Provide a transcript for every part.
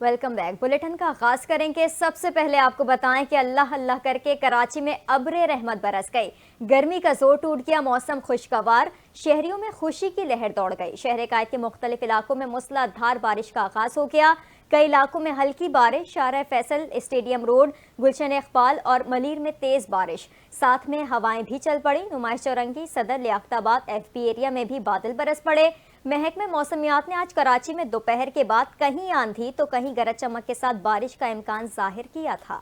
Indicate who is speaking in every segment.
Speaker 1: Welcome back. Bulletin का आगाज करेंगे। सबसे पहले आपको बताएं कि अल्लाह अल्लाह करके कराची में अब्रे रहमत बरस गई। गर्मी का जोर टूट गया, मौसम खुशगवार, शहरियों में खुशी की लहर दौड़ गई। शहर कायद के मुख्तलिफ इलाकों में मूसलाधार बारिश का आगाज हो गया। कई इलाकों में हल्की बारिश, शारा फैसल, स्टेडियम रोड, गुलशन इकबाल और मलीर में तेज बारिश, साथ में हवाएं भी चल पड़ी। नुमाइश चौरंगी, सदर, लियाकताबाद, FP एरिया में भी बादल बरस पड़े। महकमे मौसमियात ने आज कराची में दोपहर के बाद कहीं आंधी तो कहीं गरज चमक के साथ बारिश का इम्कान जाहिर किया था।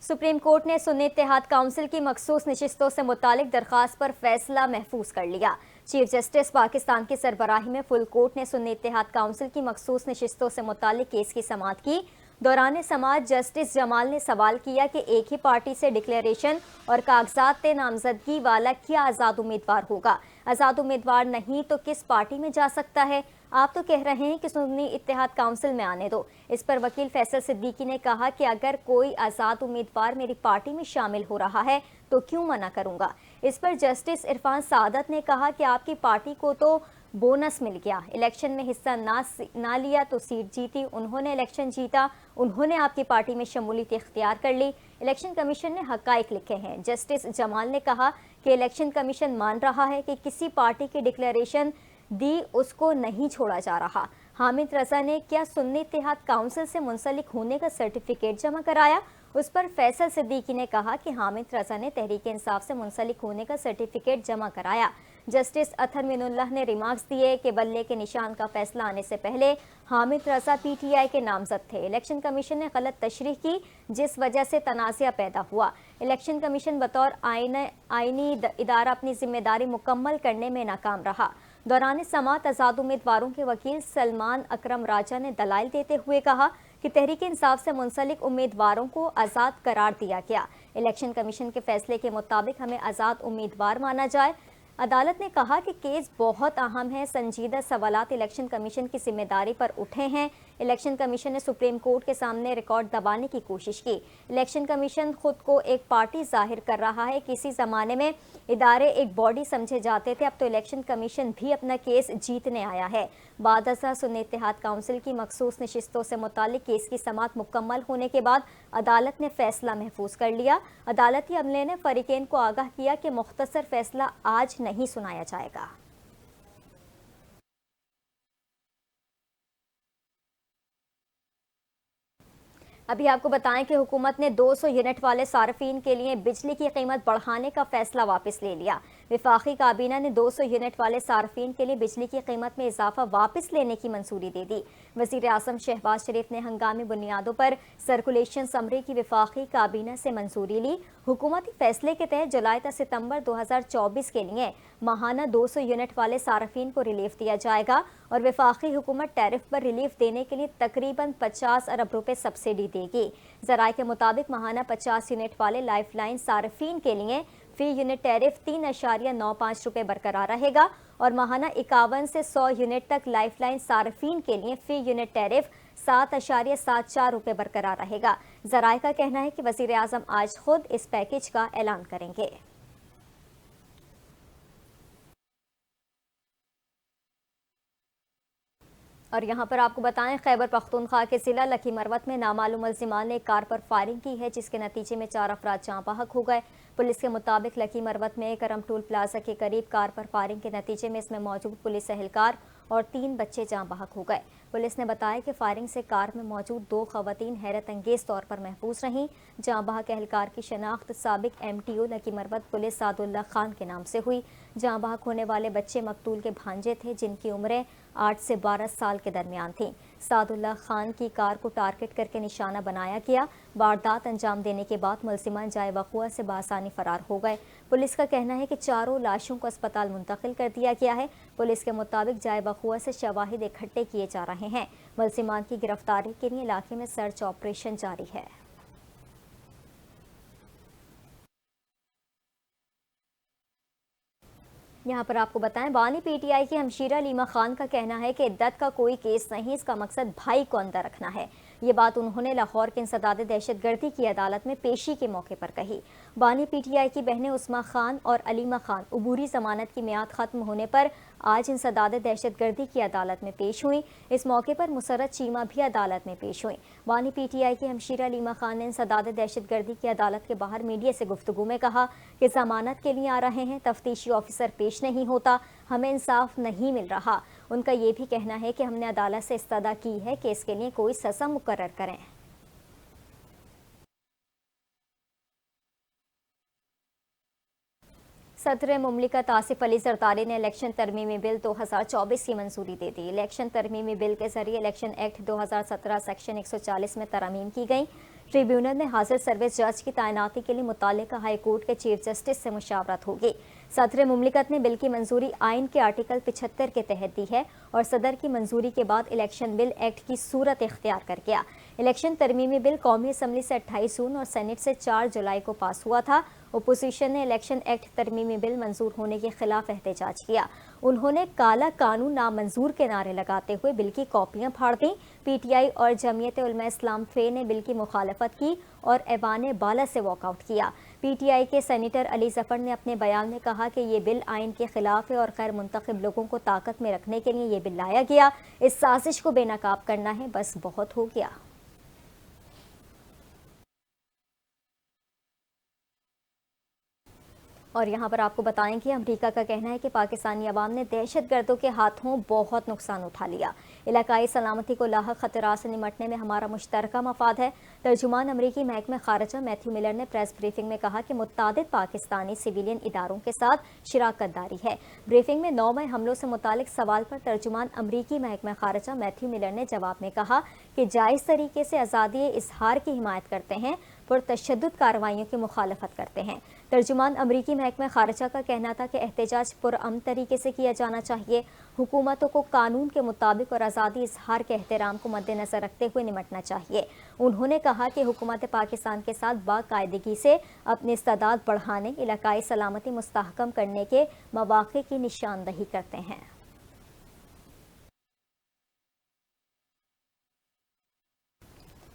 Speaker 1: सुप्रीम कोर्ट ने सुन्नी इत्तेहाद काउंसिल की मखसूस नशिस्तों से मुतालिक दरखास्त पर फैसला महफूज कर लिया। चीफ जस्टिस पाकिस्तान की सरबराही में फुल कोर्ट ने सुन्नी इत्तेहाद काउंसिल की मखसूस नशिस्तों से मुतालिक केस की समाअत की। दौरान समाअत जस्टिस जमाल ने सवाल किया कि एक ही पार्टी से डिक्लेरेशन और कागजात नामजदगी वाला क्या आज़ाद उम्मीदवार होगा। आज़ाद उम्मीदवार नहीं तो किस पार्टी में जा सकता है। आप तो कह रहे हैं कि सुन्नी इत्तेहाद काउंसिल में आने दो। इस पर वकील फैसल सिद्दीकी ने कहा कि अगर कोई आज़ाद उम्मीदवार मेरी पार्टी में शामिल हो रहा है तो क्यों मना करूंगा। इस पर जस्टिस इरफान सादत ने कहा कि आपकी पार्टी को तो बोनस मिल गया, इलेक्शन में हिस्सा ना लिया तो सीट जीती, उन्होंने इलेक्शन जीता, उन्होंने आपकी पार्टी में शमूलियत इख्तियार कर ली। इलेक्शन कमीशन ने हकाइक लिखे हैं। जस्टिस जमाल ने कहा कि इलेक्शन कमीशन मान रहा है कि किसी पार्टी की डिक्लेरेशन दी उसको नहीं छोड़ा जा रहा। हामिद रजा ने क्या सुन्नी इत्तेहाद काउंसिल से मुंसलिक होने का सर्टिफिकेट जमा कराया। उस पर फैसल सिद्दीकी ने कहा कि हामिद रजा ने तहरीक इंसाफ से मुंसलिक होने का सर्टिफिकेट जमा कराया। जस्टिस अथर मिनुल्लाह ने रिमार्क्स दिए कि बल्ले के निशान का फैसला आने से पहले हामिद रजा PTI के नामजद थे। इलेक्शन कमीशन ने गलत तशरीह की जिस वजह से तनाज़ा पैदा हुआ। इलेक्शन कमीशन बतौर आईनी इदारा अपनी जिम्मेदारी मुकम्मल करने में नाकाम रहा। दौरान समाअत आज़ाद उम्मीदवारों के वकील सलमान अकरम राजा ने दलाइल देते हुए कहा कि तहरीक इंसाफ से मुंसलिक उम्मीदवारों को आज़ाद करार दिया गया। इलेक्शन कमीशन के फैसले के मुताबिक हमें आज़ाद उम्मीदवार माना जाए। अदालत ने कहा कि केस बहुत अहम है, संजीदा सवालात इलेक्शन कमीशन की जिम्मेदारी पर उठे हैं। इलेक्शन कमीशन ने सुप्रीम कोर्ट के सामने रिकॉर्ड दबाने की कोशिश की। इलेक्शन कमीशन खुद को एक पार्टी जाहिर कर रहा है। किसी जमाने में इदारे एक बॉडी समझे जाते थे, अब तो इलेक्शन कमीशन भी अपना केस जीतने आया है। बादशाह सुन्नी इत्तेहाद काउंसिल की मखसूस नशिस्तों से मुतालिक केस की समाअत मुकम्मल होने के बाद अदालत ने फैसला महफूज कर लिया। अदालती अमले ने फरीकेन को आगाह किया कि मुख्तसर फैसला आज नहीं सुनाया जाएगा। अभी आपको बताएं कि हुकूमत ने 200 यूनिट वाले सार्फिन के लिए बिजली की कीमत बढ़ाने का फैसला वापस ले लिया। विफाकी काबीना ने 200 यूनिट वाले सार्फिन के लिए बिजली की कीमत में इजाफा वापस लेने की मंजूरी दे दी। वज़ीर आज़म शहबाज शरीफ ने हंगामी बुनियादों पर सर्कुलेशन समरी की विफाकी काबीना से मंजूरी ली। हुकूमती फैसले के तहत जुलाई से सितंबर 2024 के लिए माहाना 200 यूनिट वाले सार्फिन को रिलीफ दिया जाएगा और विफाकी हुकूमत टैरिफ पर रिलीफ देने के लिए तकरीबन 50 अरब रुपए सब्सिडी देगी। जराये के मुताबिक माहाना 50 यूनिट वाले लाइफलाइन सार्फिन के लिए फी यूनिट टैरिफ 3.95 रुपए बरकरार रहेगा और माहाना 51 से 100 यूनिट तक लाइफलाइन सार्फिन के लिए फी यूनिट टैरिफ 7.74 रुपए बरकरार रहेगा। जराये का कहना है कि वज़ीर आज़म आज खुद इस पैकेज का ऐलान करेंगे। और यहाँ पर आपको बताएं, खैबर पख्तूनख्वा के जिला लकी मरवत में नामालूम मुल्ज़िमान ने एक कार पर फायरिंग की है, जिसके नतीजे में 4 अफराद जाँ बहक हो गए। पुलिस के मुताबिक लकी मरवत में करम टूल प्लाजा के करीब कार पर फायरिंग के नतीजे में इसमें मौजूद पुलिस एहलकार और 3 बच्चे जाँ बहक हो गए। पुलिस ने बताया कि फायरिंग से कार में मौजूद 2 खवातीन हैरत अंगेज तौर पर महफूज रहीं। जाँ बहक एहलकार की शनाख्त साबिक MTO लकी मरवत पुलिस सादुल्ला खान के नाम से हुई। जाँ बहक होने वाले बच्चे मकतूल के भांजे थे, जिनकी उम्रें 8 से 12 साल के दरमियान थी। सादुल्ला खान की कार को टारगेट करके निशाना बनाया गया। वारदात अंजाम देने के बाद मुल्ज़िमान जाए वक़ुआ से बासानी फरार हो गए। पुलिस का कहना है कि चारों लाशों को अस्पताल मुंतकिल कर दिया गया है। पुलिस के मुताबिक जाए वक़ुआ से शवाहिद इकट्ठे किए जा रहे हैं। मुल्ज़िमान की गिरफ्तारी के लिए इलाके में सर्च ऑपरेशन जारी है। यहाँ पर आपको बताएं, बानी PTI की हमशीरा लीमा खान का कहना है कि इद्दत का कोई केस नहीं, इसका मकसद भाई को अंदर रखना है। ये बात उन्होंने लाहौर के इंसदाद दहशतगर्दी की अदालत में पेशी के मौके पर कही। बानी पीटीआई की बहनें उस्मा खान और अलीमा खान उबूरी जमानत की मियाद खत्म होने पर आज इंसदाद दहशतगर्दी की अदालत में पेश हुई। इस मौके पर मुसरत चीमा भी अदालत में पेश हुई। बानी पीटीआई की हमशीरा अलीमा खान ने इंसदाद दहशतगर्दी की अदालत के बाहर मीडिया से गुफ्तगू में कहा कि जमानत के लिए आ रहे हैं, तफ्तीशी ऑफिसर पेश नहीं होता, हमें इंसाफ नहीं मिल रहा। उनका ये भी कहना है कि हमने अदालत से इस्तदा की है कि इसके लिए कोई सज़ा मुकर्रर करें। सदर मुमलिकत आसिफ अली जरदारी ने इलेक्शन तरमीमी बिल 2024 की मंजूरी दे दी। इलेक्शन तरमीमी बिल के जरिए इलेक्शन एक्ट 2017 सेक्शन 140 में तरमीम की गई। ट्रिब्यूनल में हाजिर सर्विस जज की तैनाती के लिए मुताल्लिका हाई कोर्ट के चीफ जस्टिस से मुशावरत होगी। सदर मुमलिकत ने बिल की मंजूरी आइन के आर्टिकल 75 के तहत दी है और सदर की मंजूरी के बाद इलेक्शन बिल एक्ट की सूरत इख्तियार कर गया। इलेक्शन तरमीमी बिल कौमी असम्बली से 28 जून और सेनेट से 4 जुलाई को पास हुआ था। ओपोजिशन ने इलेक्शन एक्ट तरमीमी बिल मंजूर होने के खिलाफ एहतजाज किया। उन्होंने काला कानून नामंजूर के नारे लगाते हुए बिल की कॉपियां फाड़ दी। पीटीआई और जमीयत उलमा इस्लाम फे ने बिल की मुखालफत की और ऐवान बाला से वॉकआउट किया। पीटीआई के सेनेटर अली जफर ने अपने बयान में कहा कि ये बिल आइन के खिलाफ है और गैर मुंतखब लोगों को ताकत में रखने के लिए ये बिल लाया गया। इस साजिश को बेनकाब करना है, बस बहुत हो गया। और यहाँ पर आपको बताएं कि अमेरिका का कहना है कि पाकिस्तानी अवाम ने दहशतगर्दों के हाथों बहुत नुकसान उठा लिया। इलाकाई सलामती को लाहक खतरात से निमटने में हमारा मुश्तरका मफाद है। तर्जुमान अमरीकी महकमा खारजा मैथ्यू मिलर ने प्रेस ब्रीफिंग में कहा कि मुत्तादिद पाकिस्तानी सिविलियन इदारों के साथ शिराकत दारी है। ब्रीफिंग में 9 मई हमलों से मुतालिक सवाल पर तर्जुमान अमरीकी महकमा खारजा मैथ्यू मिलर ने जवाब में कहा कि जायज़ तरीके से आज़ादी इजहार की हिमायत करते हैं, पुरतशद्दुद कार्रवाइयों की मुखालफत करते हैं। तर्जुमान अमरीकी महकमा खारजा का कहना था कि एहतजाज पुरअमन तरीके से किया जाना चाहिए। हुकूमतों को कानून के मुताबिक और आज़ादी इजहार के एहतराम को मद्देनजर रखते हुए निमटना चाहिए। उन्होंने कहा कि हुकूमत पाकिस्तान के साथ बाकायदगी से अपनी इस्तादाद बढ़ाने, इलाकाई सलामती मुस्तहकम करने के मौक़े की निशानदही करते हैं।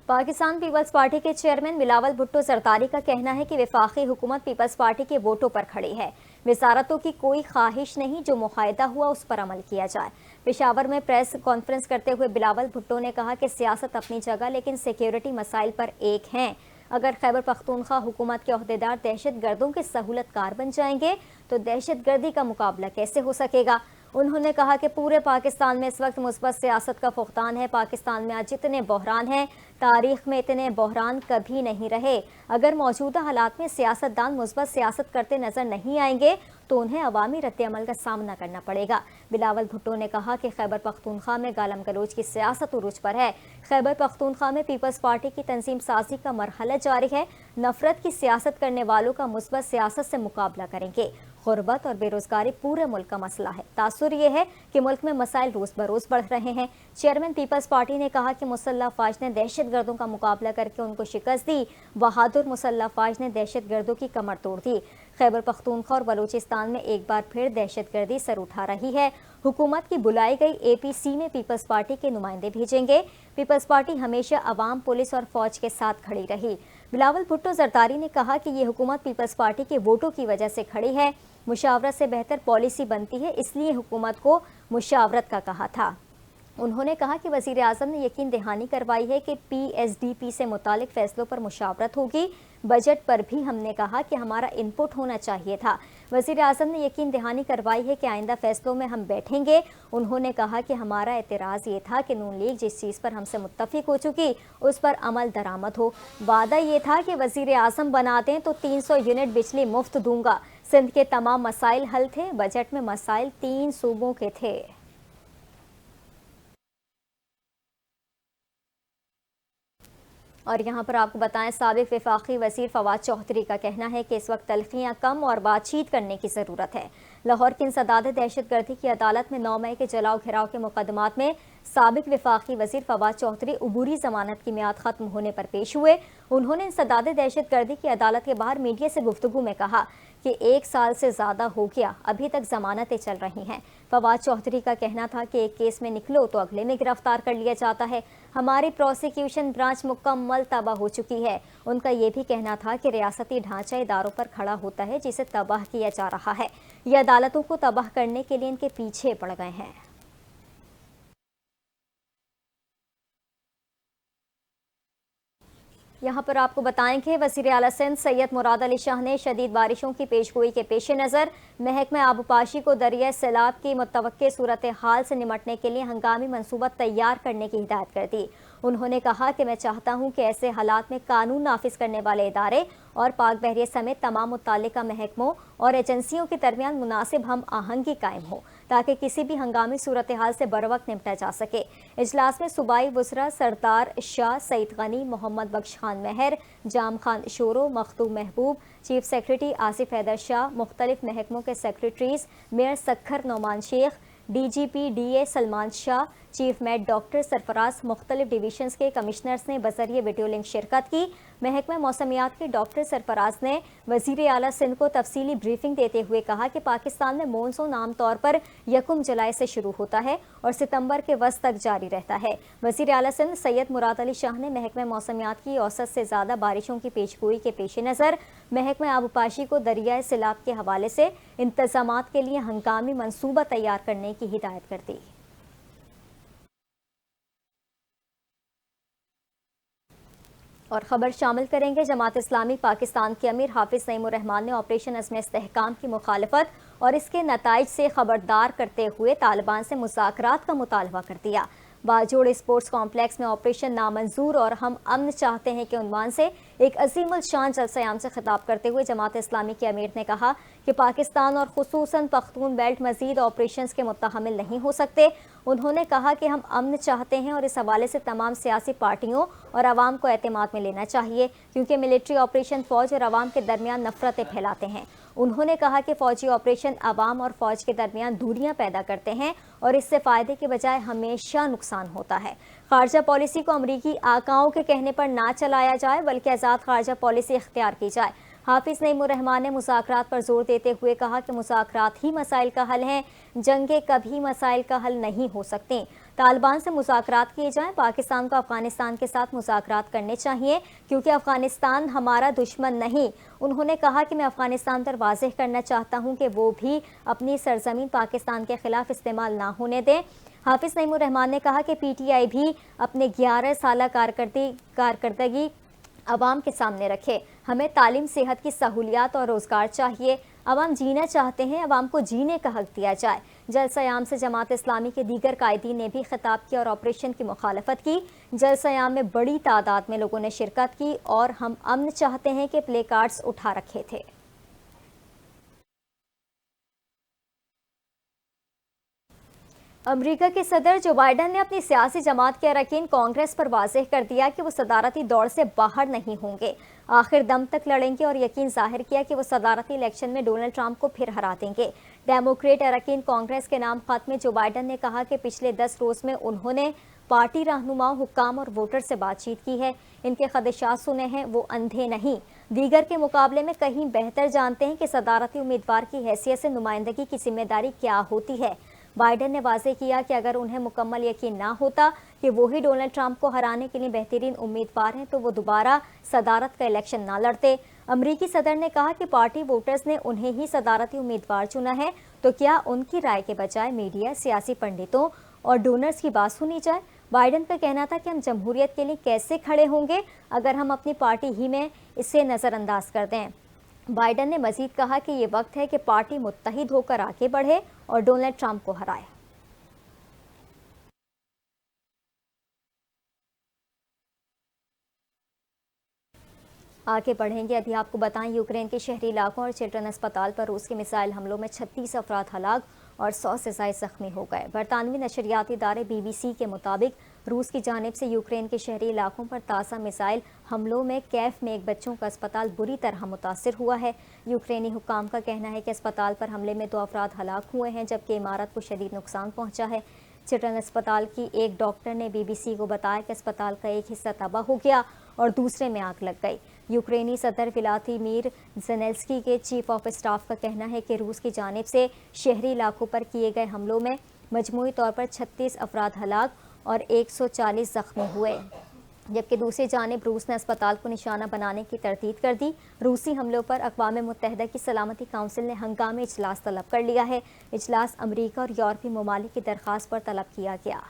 Speaker 1: पाकिस्तान पीपल्स पार्टी के चेयरमैन बिलावल भुट्टो जरदारी का कहना है कि वफाकी हुकूमत पीपल्स पार्टी के वोटों पर खड़ी है। वजारतों की कोई ख्वाहिश नहीं, जो मुआहदा हुआ उस पर अमल किया जाए। पेशावर में प्रेस कॉन्फ्रेंस करते हुए बिलावल भुट्टो ने कहा कि सियासत अपनी जगह, लेकिन सिक्योरिटी मसाइल पर एक हैं। अगर खैबर पख्तूनख्वा हुकूमत के अहदेदार दहशत गर्दों के सहूलतकार बन जाएंगे तो दहशत गर्दी का मुकाबला कैसे हो सकेगा। उन्होंने कहा कि पूरे पाकिस्तान में इस वक्त मुस्बत सियासत का फुकदान है। पाकिस्तान में आज जितने बहरान हैं, तारीख में इतने बहरान कभी नहीं रहे। अगर मौजूदा हालात में सियासतदान मुस्बत सियासत करते नजर नहीं आएंगे तो उन्हें अवामी रद्द-ए-अमल का सामना करना पड़ेगा। बिलावल भुट्टो ने कहा कि खैबर पख्तूनख्वा में गालम गलोच की सियासत उरूज पर है। खैबर पख्तूनख्वा में पीपल्स पार्टी की तंजीम साजी का मरहला जारी है। नफरत की सियासत करने वालों का मुस्बत सियासत से मुकाबला करेंगे। गुर्बत और बेरोजगारी पूरे मुल्क का मसला है। तासुर यह है कि मुल्क में मसाइल रोज बरोज बढ़ रहे हैं। चेयरमैन पीपल्स पार्टी ने कहा कि मुसल्लह फौज ने दहशत गर्दों का मुकाबला करके उनको शिकस्त दी। बहादुर मुसल्लह फौज ने दहशत गर्दों की कमर तोड़ दी। खैबर पख्तूनख्वा और बलूचिस्तान में एक बार फिर दहशत गर्दी सर उठा रही है। हुकूमत की बुलाई गई APC में पीपल्स पार्टी के नुमाइंदे भेजेंगे। पीपल्स पार्टी हमेशा अवाम, पुलिस और फौज के साथ खड़ी रही। बिलावल भुट्टो जरदारी ने कहा कि ये हुकूमत पीपल्स पार्टी के वोटों की वजह से खड़ी है। मुशावरत से बेहतर पॉलिसी बनती है, इसलिए हुकूमत को मुशावरत का कहा था। उन्होंने कहा कि वज़ीर आज़म ने यकीन दहानी करवाई है कि PSDP से मुतालिक फैसलों पर मुशावरत होगी। बजट पर भी हमने कहा कि हमारा इनपुट होना चाहिए था। वज़ीर आज़म ने यकीन दहानी करवाई है कि आइंदा फैसलों में हम बैठेंगे। उन्होंने कहा कि हमारा एतराज़ ये था कि नून लीग जिस चीज़ पर हमसे मुत्तफिक हो चुकी उस पर अमल दरामद हो। वादा ये था कि वज़ीर आज़म बना दें तो 300 यूनिट बिजली मुफ्त दूंगा। सिंध के तमाम मसाइल हल थे। बजट में मसाइल 3 सूबों के थे। और यहाँ पर आपको बताएं, साबिक वफाकी वज़ीर फवाद चौधरी का कहना है कि इस वक्त तलखियाँ कम और बातचीत करने की ज़रूरत है। लाहौर की इंसदाद दहशतगर्दी की अदालत में 9 मई के जलाओ घिराव के मुकदमात में साबिक वफाकी वज़ीर फवाद चौधरी उबूरी जमानत की मियाद खत्म होने पर पेश हुए। उन्होंने इंसदाद दहशतगर्दी की अदालत के बाहर मीडिया से गुफ्तगू में कहा कि 1 साल से ज़्यादा हो गया, अभी तक जमानतें चल रही हैं। फवाद चौधरी का कहना था कि एक केस में निकलो तो अगले में गिरफ्तार कर लिया जाता है। हमारी प्रोसिक्यूशन ब्रांच मुकम्मल तबाह हो चुकी है। उनका ये भी कहना था कि रियासती ढांचा इदारों पर खड़ा होता है जिसे तबाह किया जा रहा है। ये अदालतों को तबाह करने के लिए इनके पीछे पड़ गए हैं। यहाँ पर आपको बताएं कि वज़ीर आला सिंध सैयद मुराद अली शाह ने शदीद बारिशों की पेशगोई के पेश नज़र महकमा आबपाशी को दरिया सैलाब की मुतवक्के सूरत हाल से निमटने के लिए हंगामी मनसूबा तैयार करने की हिदायत कर दी। उन्होंने कहा कि मैं चाहता हूँ कि ऐसे हालात में कानून नाफिज करने वाले इदारे और पाक बहरिया समेत तमाम मुत्तल्लिका महकमों और एजेंसियों के दरमियान मुनासिब हम आहंगी कायम हो ताकि किसी भी हंगामी सूरत हाल से बरवक्त निपटा जा सके। इजलास में सूबाई वज़रा सरदार शाह, सईद गनी, मोहम्मद बख्श खान महर, जाम खान शोरो, मखदूम महबूब, चीफ सेक्रेटरी आसिफ हैदर शाह, मुख्तलिफ महकमों के secretaries, mayor Sukkur Nauman Sheikh, DGP DA Salman Shah, chief met doctor Sarfaraz, मुख्तलिफ डिवीजन्स के कमिश्नर्स ने बजरिए वीडियो लिंक शिरकत की। महकमा मौसमियात के डॉक्टर सरफराज ने वज़ीर आला सिंध को तफसीली ब्रीफिंग देते हुए कहा कि पाकिस्तान में मानसून आम तौर पर 1 जुलाई से शुरू होता है और सितंबर के वस्त तक जारी रहता है। वज़ीर आला सिंध सैयद मुराद अली शाह ने महकमा मौसमियात की औसत से ज़्यादा बारिशों की पेशगोई के पेश नज़र महकमा आबपाशी को दरियाए सैलाब के हवाले से इंतजामात के लिए हंगामी मनसूबा तैयार करने की हिदायत कर दी। और खबर शामिल करेंगे, जमात इस्लामी पाकिस्तान के अमीर हाफिज नईमुर रहमान ने ऑपरेशन अज़्म इस्तेहकाम की मुखालफत और इसके नताइज से खबरदार करते हुए तालिबान से मुज़ाकरात का मुतालबा कर दिया। बाजोड़ स्पोर्ट्स कॉम्प्लेक्स में ऑपरेशन नामंजूर और हम अमन चाहते हैं के उन्वान से एक अजीमुल शान जलसा-ए-आम से खिताब करते हुए जमात इस्लामी के अमीर ने कहा कि पाकिस्तान और खुसूसन पख्तून बेल्ट मजीद ऑपरेशंस के मुत्तहमिल नहीं हो सकते। उन्होंने कहा कि हम अमन चाहते हैं और इस हवाले से तमाम सियासी पार्टियों और आवाम को एतमाद में लेना चाहिए, क्योंकि मिलिट्री ऑपरेशन फौज और आवाम के दरमियान नफरतें फैलाते हैं। उन्होंने कहा कि फौजी ऑपरेशन आवाम और फौज के दरमियान दूरियां पैदा करते हैं और इससे फ़ायदे के बजाय हमेशा नुकसान होता है। खारजा पॉलिसी को अमरीकी आकाओं के कहने पर ना चलाया जाए बल्कि आज़ाद खारजा पॉलिसी इख्तियार की जाए। हाफिज नईमुर रहमान ने मुज़ाकरात पर जोर देते हुए कहा कि मुज़ाकरात ही मसाइल का हल हैं, जंगें कभी मसाइल का हल नहीं हो सकती। तालिबान से मुज़ाकरात किए जाएं। पाकिस्तान को अफगानिस्तान के साथ मुज़ाकरात करने चाहिए क्योंकि अफगानिस्तान हमारा दुश्मन नहीं। उन्होंने कहा कि मैं अफगानिस्तान पर वाज़ेह करना चाहता हूँ कि वो भी अपनी सरजमीन पाकिस्तान के खिलाफ इस्तेमाल ना होने दें। हाफिज नईमुर रहमान ने कहा कि PTI भी अपने 11 साला कारकर्दगी अवाम के सामने रखे। हमें तालीम, सेहत की सहूलियात और रोज़गार चाहिए। अवाम जीना चाहते हैं, अवाम को जीने का हक दिया जाए। जलसा-ए-आम से जमात इस्लामी के दीगर कायदीन ने भी खिताब किया और ऑपरेशन की मुखालफत की। जलसा-ए-आम में बड़ी तादाद में लोगों ने शिरकत की और हम अमन चाहते हैं के प्ले कार्ड्स उठा रखे थे। अमेरिका के सदर जो बाइडन ने अपनी सियासी जमात के अरकान कांग्रेस पर वाज़ेह कर दिया कि वो सदारती दौड़ से बाहर नहीं होंगे, आखिर दम तक लड़ेंगे और यकीन जाहिर किया कि वो सदारती इलेक्शन में डोनाल्ड ट्रंप को फिर हरा देंगे। डेमोक्रेट अरकान कांग्रेस के नाम खत में जो बाइडन ने कहा कि पिछले 10 रोज में उन्होंने पार्टी रहनुमाओं, हुक्काम और वोटर से बातचीत की है, इनके खदशात सुने हैं, वो अंधे नहीं, दीगर के मुकाबले में कहीं बेहतर जानते हैं कि सदारती उम्मीदवार की हैसियत से नुमाइंदगी की जिम्मेदारी क्या होती है। बाइडन ने वाज़ेह किया कि अगर उन्हें मुकम्मल यकीन ना होता कि वही डोनाल्ड ट्रंप को हराने के लिए बेहतरीन उम्मीदवार हैं तो वो दोबारा सदारत का इलेक्शन ना लड़ते। अमरीकी सदर ने कहा कि पार्टी वोटर्स ने उन्हें ही सदारती उम्मीदवार चुना है, तो क्या उनकी राय के बजाय मीडिया, सियासी पंडितों और डोनर्स की बात सुनी जाए। बाइडन का कहना था कि हम जमहूरियत के लिए कैसे खड़े होंगे अगर हम अपनी पार्टी ही में इसे नज़रअंदाज कर दें। बाइडन ने मजीद कहा कि ये वक्त है कि पार्टी मुत्तहिद होकर आगे बढ़े और डोनाल्ड ट्रंप को हराए। आगे बढ़ेंगे, अभी आपको बताएं यूक्रेन के शहरी इलाकों और चिल्ड्रन अस्पताल पर रूस के मिसाइल हमलों में 36 अफराद हलाक और 100 से ज़ायद जख्मी हो गए। बरतानवी नशरियाती इदारे BBC के मुताबिक रूस की जानिब से यूक्रेन के शहरी इलाकों पर ताज़ा मिसाइल हमलों में कैफ में एक बच्चों का अस्पताल बुरी तरह मुतासिर हुआ है। यूक्रेनी हुक्काम का कहना है कि अस्पताल पर हमले में 2 अफराद हलाक हुए हैं जबकि इमारत को शदीद नुकसान पहुँचा है। चिल्ड्रन अस्पताल की एक डॉक्टर ने BBC को बताया कि अस्पताल का एक हिस्सा तबाह हो गया और दूसरे में आग लग गई। यूक्रेनी सदर व्लादिमीर ज़ेलेंस्की के चीफ ऑफ स्टाफ का कहना है कि रूस की जानिब से शहरी इलाकों पर किए गए हमलों में मजमूई तौर पर 36 अफराद हलाक और 140 जख्मी हुए, जबकि दूसरी जानिब रूस ने अस्पताल को निशाना बनाने की तरदीद कर दी। रूसी हमलों पर अक़वाम मुत्तहिदा की सलामती काउंसिल ने हंगामी इजलास तलब कर लिया है। इजलास अमरीका और यूरोपीय ममालिक की दरख्वास्त पर तलब किया गया।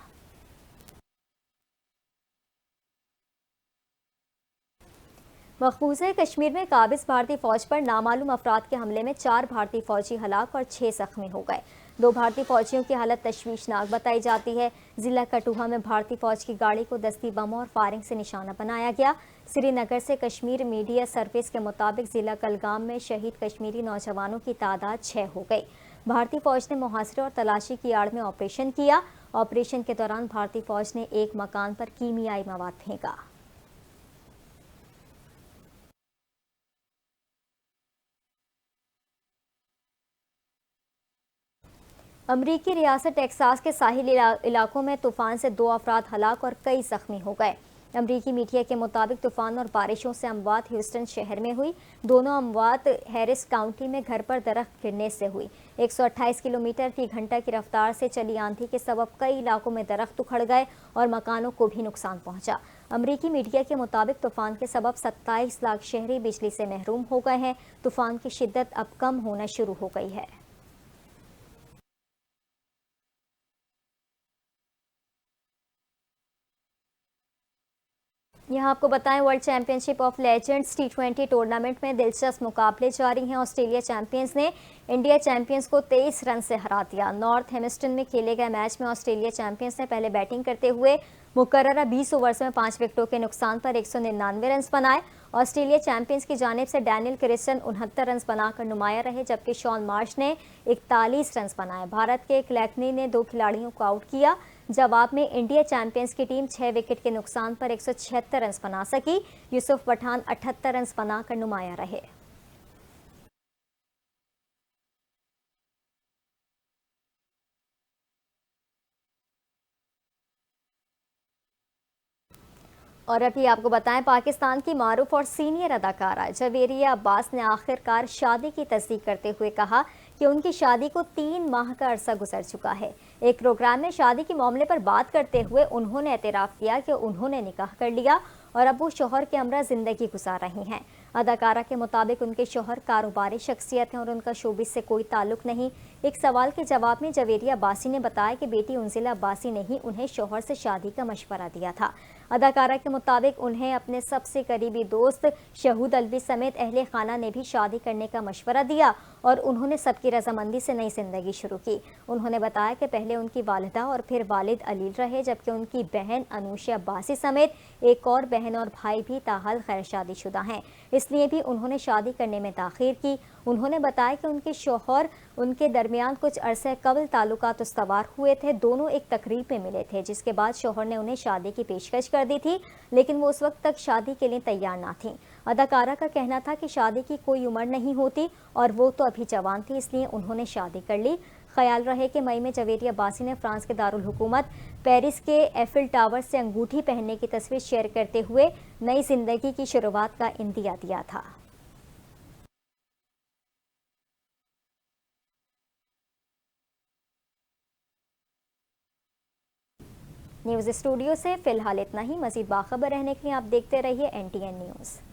Speaker 1: मकबूजा कश्मीर में काबिज भारतीय फौज पर नामालूम अफराद के हमले में 4 भारतीय फौजी हलाक और 6 जख्मी हो गए। 2 भारतीय फौजियों की हालत तशवीशनाक बताई जाती है। जिला कठुआ में भारतीय फौज की गाड़ी को दस्ती बमों और फायरिंग से निशाना बनाया गया। श्रीनगर से कश्मीर मीडिया सर्विस के मुताबिक जिला कलगाम में शहीद कश्मीरी नौजवानों की तादाद 6 हो गई। भारतीय फौज ने मुहासरे और तलाशी की आड़ में ऑपरेशन किया। ऑपरेशन के दौरान भारतीय फौज ने एक मकान पर कीमियाई मवाद फेंका। अमरीकी रियासत टेक्सास के साहिली इलाकों में तूफान से 2 अफराद हलाक और कई जख्मी हो गए। अमरीकी मीडिया के मुताबिक तूफान और बारिशों से अमवात ह्यूस्टन शहर में हुई। दोनों अमवात हैरिस काउंटी में घर पर दरख्त गिरने से हुई। 128 किलोमीटर की घंटा की रफ्तार से चली आंधी के सबब कई इलाकों में दरख्त उखड़ गए और मकानों को भी नुकसान पहुंचा। अमरीकी मीडिया के मुताबिक तूफान के सबब 27 लाख शहरी बिजली से महरूम हो गए हैं। तूफान की शिद्दत अब कम होना शुरू हो गई है। यहाँ आपको बताएं, world championship of legends T20 tournament में दिलचस्प मुकाबले जारी हैं। ऑस्ट्रेलिया चैंपियंस ने इंडिया चैंपियंस को 23 रन से हरा दिया। नॉर्थ हेमिस्टन में खेले गए मैच में ऑस्ट्रेलिया चैंपियंस ने पहले बैटिंग करते हुए मुकर्ररा 20 ओवर्स में 5 विकेटों के नुकसान पर 199 रन बनाए। ऑस्ट्रेलिया चैंपियंस की जानिब से डैनियल क्रिस्टन 69 रन बनाकर नुमाया रहे, जबकि शॉन मार्श ने 41 रन बनाए। भारत के क्लैकनी ने 2 खिलाड़ियों को आउट किया। जवाब में इंडिया चैंपियंस की टीम 6 विकेट के नुकसान पर 176 रन बना सकी। यूसुफ पठान 78 रन बनाकर नुमाया रहे। और अभी आपको बताएं, पाकिस्तान की मारूफ और सीनियर अदाकारा जवेरिया अब्बास ने आखिरकार शादी की तस्दीक करते हुए कहा कि उनकी शादी को 3 माह का अरसा गुजर चुका है। एक प्रोग्राम में शादी के मामले पर बात करते हुए उन्होंने एतराफ़ किया कि उन्होंने निकाह कर लिया और अब वो शौहर के हमरा जिंदगी गुजार रही हैं। अदाकारा के मुताबिक उनके शौहर कारोबारी शख्सियत हैं और उनका शोबिस से कोई ताल्लुक नहीं। एक सवाल के जवाब में जवेरिया अब्बासी ने बताया कि बेटी उंजिला अब्बासी ने ही उन्हें शौहर से शादी का मशवरा दिया था। अदाकारा के मुताबिक उन्हें अपने सबसे करीबी दोस्त शहूद अलवी समेत अहले खाना ने भी शादी करने का मशवरा दिया और उन्होंने सबकी रजामंदी से नई जिंदगी शुरू की। उन्होंने बताया कि पहले उनकी वालिदा और फिर वालिद अलील रहे, जबकि उनकी बहन अनूशा अब्बासी समेत एक और बहन और भाई भी ताहाल गैर शादीशुदा हैं, इसलिए भी उन्होंने शादी करने में ताखीर की। उन्होंने बताया कि उनके शौहर उनके दरमियान कुछ अरसे कबल ताल्लुकात उस्तवार हुए थे। दोनों एक तकरीब में मिले थे, जिसके बाद शौहर ने उन्हें शादी की पेशकश कर दी थी, लेकिन वो उस वक्त तक शादी के लिए तैयार ना थी। अदाकारा का कहना था कि शादी की कोई उम्र नहीं होती और वो तो अभी जवान थी, इसलिए उन्होंने शादी कर ली। ख्याल रहे कि मई में जवेरिया अब्बासी ने फ्रांस के दारुल हुकूमत पेरिस के एफिल टावर से अंगूठी पहनने की तस्वीर शेयर करते हुए नई जिंदगी की शुरुआत का इंदिया दिया था। न्यूज़ स्टूडियो से फिलहाल इतना ही। मजीद बाखबर रहने के लिए आप देखते रहिए NTN न्यूज़।